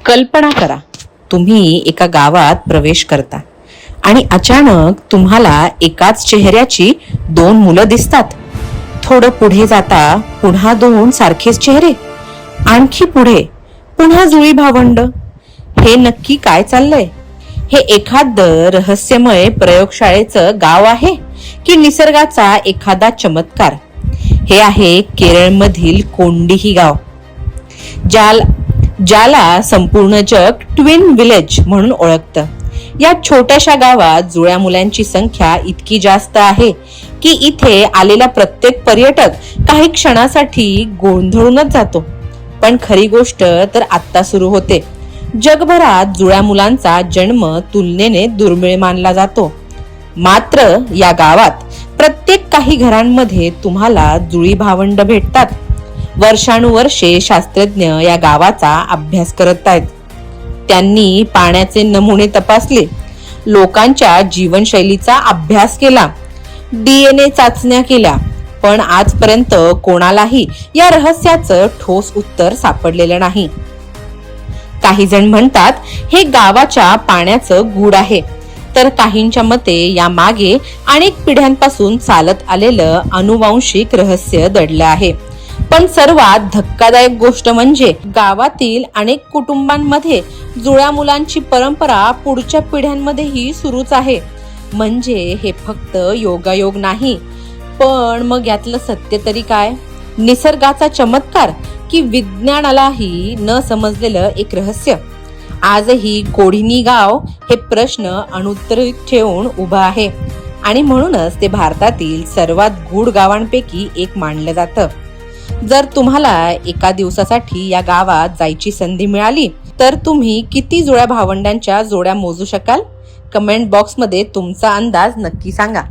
कल्पना करा, तुम्ही एका गावात प्रवेश करता आणि अचानक तुम्हाला एकाच चेहऱ्याची दोन मुलं दिसतात. थोडं पुढे जाता पुन्हा दोन सारखेच चेहरे, आणखी पुढे पुन्हा जुळी भावंड. हे नक्की काय चाललंय? हे एखादं रहस्यमय प्रयोगशाळेचं गाव आहे की निसर्गाचा एखादा चमत्कार? हे आहे केरळमधील कोंडिही गाव, ज्याला संपूर्ण जग ट्विन विलेज म्हणून ओळखतं. या छोट्याशा गावात जुळ्या मुलांची संख्या इतकी जास्त आहे की इथे आलेला प्रत्येक पर्यटक काही क्षणासाठी गोंधळूनच जातो. पण खरी गोष्ट तर आत्ता सुरू होते. जगभरात जुळ्या मुलांचा जन्म तुलनेने दुर्मिळ मानला जातो, मात्र या गावात प्रत्येक काही घरांमध्ये तुम्हाला जुळी भावंड भेटतात. वर्षानुवर्षे शास्त्रज्ञ या गावाचा अभ्यास करत आहेत. त्यांनी पाण्याचे नमुने तपासले, लोकांच्या जीवनशैलीचा अभ्यास केला, DNA चाचण्या केल्या, पण आजपर्यंत कोणालाही या रहस्याचं ठोस उत्तर सापडलेलं नाही. काही जण म्हणतात हे गावाच्या पाण्याचं गूढ आहे, तर काहींच्या मते या मागे अनेक पिढ्यांपासून चालत आलेलं अनुवांशिक रहस्य दडलं आहे. पण सर्वात धक्कादायक गोष्ट म्हणजे गावातील अनेक कुटुंबांमध्ये जुळ्या मुलांची परंपरा पुढच्या पिढ्यांमध्येही सुरूच आहे. म्हणजे हे फक्त योगायोग नाही, पण मग यातलं सत्य तरी काय? निसर्गाचा चमत्कार की विज्ञानालाही न समजलेलं एक रहस्य? आजही कोडिनी गाव हे प्रश्न अनुत्तरित ठेवून उभा आहे आणि म्हणूनच ते भारतातील सर्वात गूढ गावांपैकी एक मानलं जातं. जर तुम्हाला एका दिवसासाठी या गावात जायची संधी मिळाली तर तुम्ही किती जुळ्या भावंडांच्या जोड्या मोजू शकाल? कमेंट बॉक्समध्ये तुमचा अंदाज नक्की सांगा.